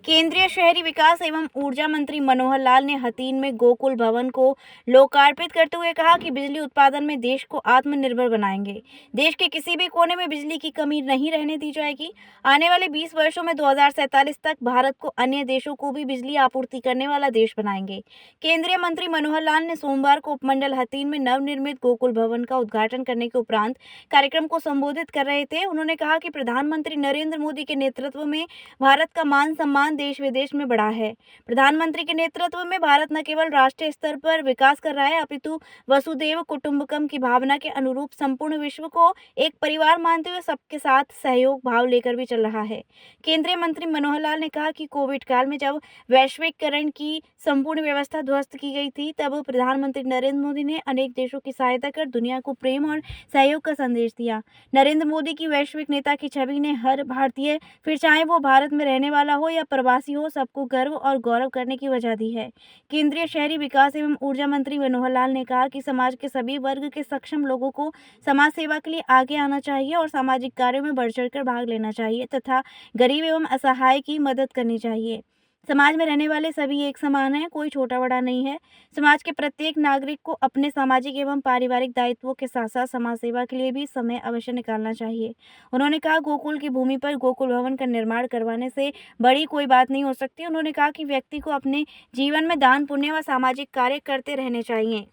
केंद्रीय शहरी विकास एवं ऊर्जा मंत्री मनोहर लाल ने हथीन में गोकुल भवन को लोकार्पित करते हुए कहा कि बिजली उत्पादन में देश को आत्मनिर्भर बनाएंगे। देश के किसी भी कोने में बिजली की कमी नहीं रहने दी जाएगी। आने वाले 20 वर्षों में 2047 तक भारत को अन्य देशों को भी बिजली आपूर्ति करने वाला देश बनाएंगे। केंद्रीय मंत्री मनोहर लाल ने सोमवार को उपमंडल हथीन में नवनिर्मित गोकुल भवन का उद्घाटन करने के उपरांत कार्यक्रम को संबोधित कर रहे थे। उन्होंने कहा कि प्रधानमंत्री नरेंद्र मोदी के नेतृत्व में भारत का मान सम्मान देश विदेश में बढ़ा है। प्रधानमंत्री के नेतृत्व में भारत न केवल राष्ट्रीय स्तर पर विकास कर रहा है, अपितु वसुधैव कुटुंबकम की भावना के अनुरूप संपूर्ण विश्व को एक परिवार मानते हुए सबके साथ सहयोग भाव लेकर भी चल रहा है। केंद्रीय मंत्री मनोहर लाल ने कहा कि कोविड काल में जब वैश्वीकरण की संपूर्ण व्यवस्था ध्वस्त की गई थी, तब प्रधानमंत्री नरेंद्र मोदी ने अनेक देशों की सहायता कर दुनिया को प्रेम और सहयोग का संदेश दिया। नरेंद्र मोदी की वैश्विक नेता की छवि ने हर भारतीय, फिर चाहे वो भारत में रहने वाला हो या प्रवासी हो, सबको गर्व और गौरव करने की वजह दी है। केंद्रीय शहरी विकास एवं ऊर्जा मंत्री मनोहर लाल ने कहा कि समाज के सभी वर्ग के सक्षम लोगों को समाज सेवा के लिए आगे आना चाहिए और सामाजिक कार्यों में बढ़ चढ़कर भाग लेना चाहिए तथा गरीब एवं असहाय की मदद करनी चाहिए। समाज में रहने वाले सभी एक समान हैं, कोई छोटा बड़ा नहीं है। समाज के प्रत्येक नागरिक को अपने सामाजिक एवं पारिवारिक दायित्वों के साथ साथ समाज सेवा के लिए भी समय अवश्य निकालना चाहिए। उन्होंने कहा, गोकुल की भूमि पर गोकुल भवन का निर्माण करवाने से बड़ी कोई बात नहीं हो सकती। उन्होंने कहा कि व्यक्ति को अपने जीवन में दान पुण्य व सामाजिक कार्य करते रहने चाहिए।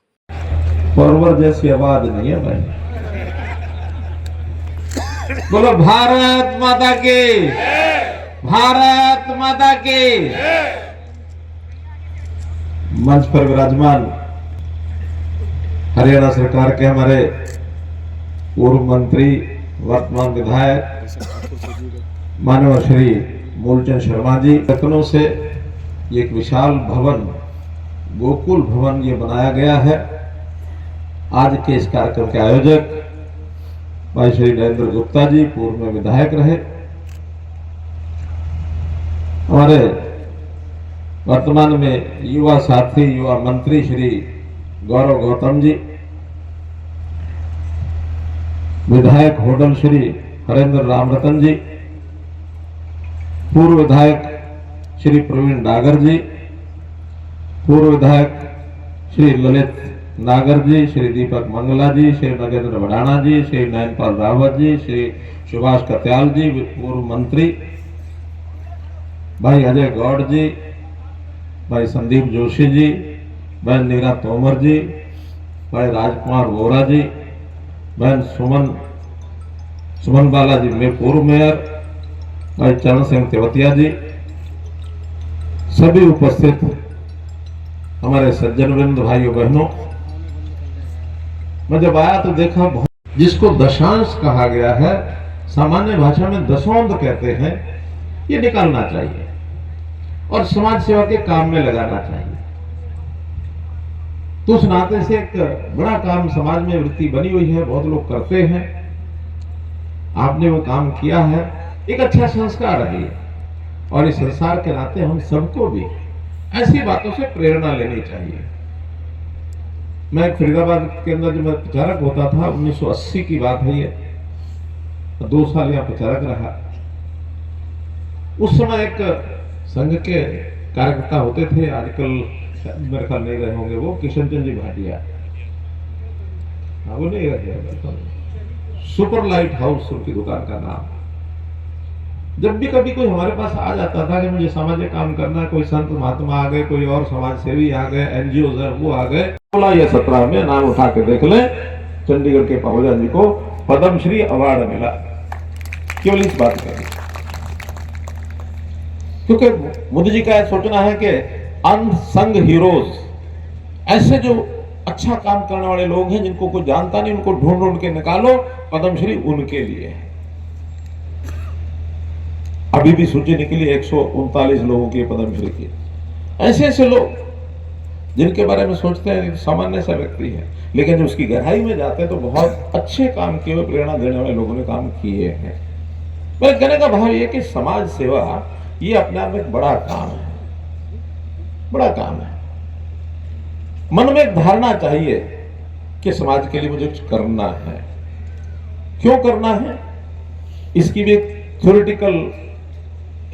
परवर जैसी आवाज नहीं है भाई। बोलो भारत माता की, भारत माता की। मंच पर विराजमान हरियाणा सरकार के हमारे पूर्व मंत्री, वर्तमान विधायक माननीय श्री मूलचंद शर्मा जी, रत्नों से एक विशाल भवन गोकुल भवन ये बनाया गया है। आज के इस कार्यक्रम के आयोजक भाई श्री नरेंद्र गुप्ता जी, पूर्व में विधायक रहे। हमारे वर्तमान में युवा साथी, युवा मंत्री श्री गौरव गौतम जी, विधायक होडल श्री हरेंद्र रामरतन जी, पूर्व विधायक श्री प्रवीण डागर जी, पूर्व विधायक श्री ललित नागर जी, श्री दीपक मंगला जी, श्री नगेंद्र वडाना जी, श्री नयनपाल रावत जी, श्री सुभाष कत्याल जी, पूर्व मंत्री भाई अजय गौड़ जी, भाई संदीप जोशी जी, बहन नीरा तोमर जी, भाई राजकुमार वोरा जी, बहन सुमन बाला जी, में पूर्व मेयर भाई चरण सिंह तेवतिया जी, सभी उपस्थित हमारे सज्जन वृंद, भाइयों बहनों। मैं जब आया तो देखा जिसको दशांश कहा गया है, सामान्य भाषा में दशौंध कहते हैं, ये निकालना चाहिए और समाज सेवा के काम में लगाना चाहिए। तो उस नाते से एक बड़ा काम समाज में वृत्ति बनी हुई है, बहुत लोग करते हैं। आपने वो काम किया है, एक अच्छा संस्कार है और इस संस्कार के नाते हम सबको भी ऐसी बातों से प्रेरणा लेनी चाहिए। मैं फरीदाबाद के अंदर जब मैं प्रचारक होता था, 1980 की बात है ये, 2 साल यहाँ प्रचारक रहा। उस समय एक संघ के कार्यकर्ता होते थे, आजकल मेरे ख्याल नहीं रहे होंगे, वो किशन चंद जी भाटिया, वो नहीं रहे, सुपर लाइट हाउस उनकी दुकान का नाम। जब भी कभी कोई हमारे पास आ जाता था कि मुझे सामाजिक काम करना है, कोई संत महात्मा आ गए, कोई और समाज सेवी आ गए, एनजीओ है वो आ गए, 16 या 17 में नाम उठा के देख ले, चंडीगढ़ के पहुंचा जी को पद्मश्री अवार्ड मिला, केवल इस बात का। क्योंकि मोदी जी का सोचना है कि अनसंग हीरोज, ऐसे जो अच्छा काम करने वाले लोग हैं जिनको कोई जानता नहीं, उनको ढूंढ ढूंढ के निकालो, पद्मश्री उनके लिए है। अभी भी सूची निकली 139 लोगों की पद्मश्री की। ऐसे ऐसे लोग जिनके बारे में सोचते हैं सामान्य सा व्यक्ति है, लेकिन जब उसकी गहराई में जाते हैं तो बहुत अच्छे काम किए हुए, प्रेरणा देने वाले लोगों ने काम किए हैं। मेरे कहने का भाव ये कि समाज सेवा ये अपने आप में एक बड़ा काम है, बड़ा काम है। मन में एक धारणा चाहिए कि समाज के लिए मुझे कुछ करना है। क्यों करना है, इसकी भी एक थ्योरेटिकल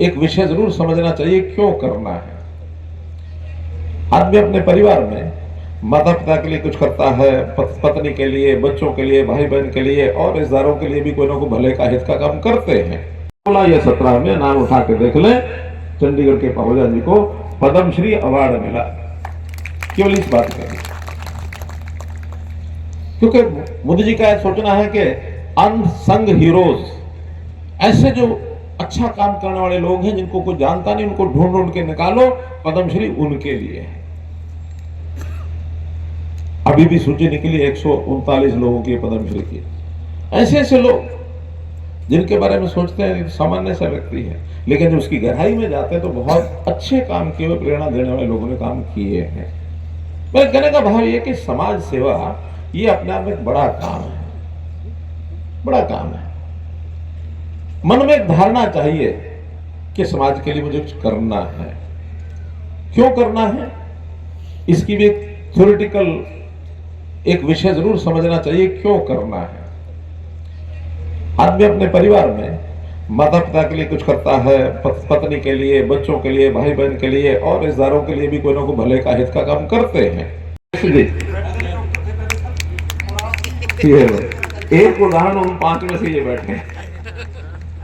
एक विषय जरूर समझना चाहिए क्यों करना है। आदमी अपने परिवार में माता पिता के लिए कुछ करता है, पत्नी के लिए, बच्चों के लिए, भाई बहन के लिए और रिश्तेदारों के लिए भी कोई ना कोई भले का हित का काम करते हैं। 16 या 17 में नाम उठा के देख लें, चंडीगढ़ के पहुजा जी को पद्मश्री अवार्ड मिला केवल इस बात के लिए। क्योंकि मोदी जी का सोचना है कि अनसंग हीरोज, ऐसे जो अच्छा काम करने वाले लोग हैं जिनको कोई जानता नहीं, उनको ढूंढ ढूंढ के निकालो, पद्मश्री उनके लिए है। अभी भी सूची निकली 139 लोगों की पद्मश्री की। ऐसे ऐसे लोग जिनके बारे में सोचते हैं सामान्य सा व्यक्ति है, लेकिन जब उसकी गहराई में जाते हैं तो बहुत अच्छे काम किए हुए, प्रेरणा देने वाले लोगों ने काम किए हैं। मेरे कहने का भाव यह कि समाज सेवा ये अपने आप में एक बड़ा काम है, बड़ा काम है। मन में एक धारणा चाहिए कि समाज के लिए मुझे कुछ करना है। क्यों करना है, इसकी भी एक थ्योरेटिकल एक विषय जरूर समझना चाहिए क्यों करना है। आदमी अपने परिवार में माता पिता के लिए कुछ करता है, पत्नी के लिए, बच्चों के लिए, भाई बहन के लिए और रिश्तेदारों के लिए भी कोई ना कोई भले का हित का काम करते हैं। एक उदाहरण उन 5 में से ये बैठे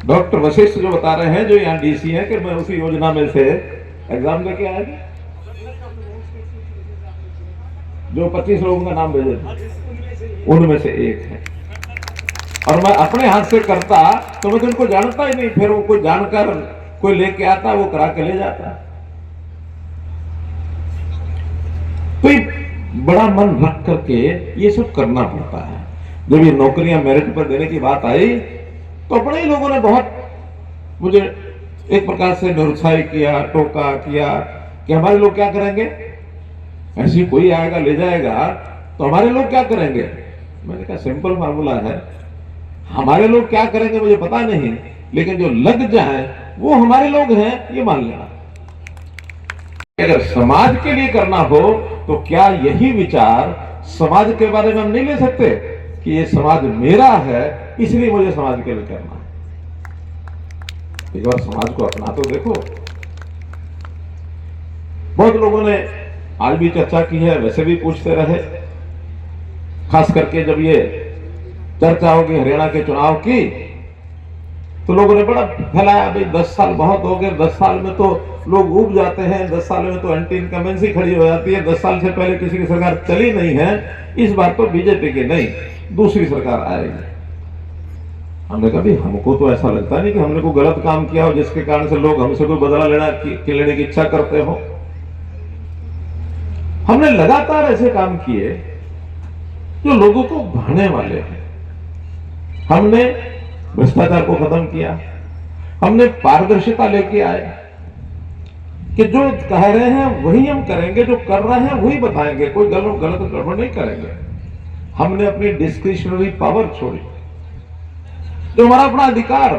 डॉक्टर वशिष्ठ जो बता रहे हैं, जो यहाँ डीसी हैं, कि मैं उसी योजना में से एग्जाम देके आया था, जो 25 लोगों का नाम भेजे थे, उनमें से एक है। और मैं अपने हाथ से करता तो मैं तो उनको जानता ही नहीं, फिर वो कोई जानकर कोई लेके आता, वो करा के ले जाता। तो बड़ा मन रख करके ये सब करना पड़ता है। जब ये नौकरियां मेरिट पर देने की बात आई तो अपने ही लोगों ने बहुत मुझे एक प्रकार से निरुत्साहित किया, टोका किया कि हमारे लोग क्या करेंगे, ऐसी कोई आएगा ले जाएगा तो हमारे लोग क्या करेंगे। मैंने कहा सिंपल मामला है, हमारे लोग क्या करेंगे मुझे पता नहीं, लेकिन जो लग जाए वो हमारे लोग हैं, ये मान लेना। अगर समाज के लिए करना हो तो क्या यही विचार समाज के बारे में हम नहीं ले सकते कि ये समाज मेरा है, इसलिए मुझे समाज के लिए करना है। एक बार समाज को अपना तो देखो। बहुत लोगों ने आज भी चर्चा की है, वैसे भी पूछते रहे, खास करके जब ये चर्चा होगी हरियाणा के चुनाव की तो लोगों ने बड़ा फैलाया, भाई 10 साल बहुत हो गए, 10 साल में तो लोग उब जाते हैं, 10 साल में तो एंटी इनकम्बेंसी खड़ी हो जाती है, 10 साल से पहले किसी की सरकार चली नहीं है, इस बार तो बीजेपी की नहीं दूसरी सरकार आएगी। हमने कहा हमको तो ऐसा लगता नहीं कि हमने कोई गलत काम किया हो जिसके कारण से लोग हमसे कोई बदला लेने की इच्छा करते हो। हमने लगातार ऐसे काम किए जो लोगों को भाने वाले हैं। हमने भ्रष्टाचार को खत्म किया, हमने पारदर्शिता लेके आए कि जो कह रहे हैं वही हम करेंगे, जो कर रहे हैं वही बताएंगे, कोई गलत गड़बड़ नहीं करेंगे। हमने अपनी डिस्क्रिशनरी पावर छोड़ी, जो हमारा अपना अधिकार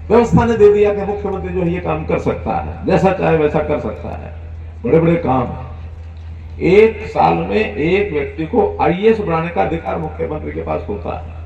व्यवस्था ने दे दिया कि मुख्यमंत्री जो है ये काम कर सकता है, जैसा चाहे वैसा कर सकता है। बड़े बड़े काम, 1 साल में एक व्यक्ति को आईएएस बनाने का अधिकार मुख्यमंत्री के पास होता है।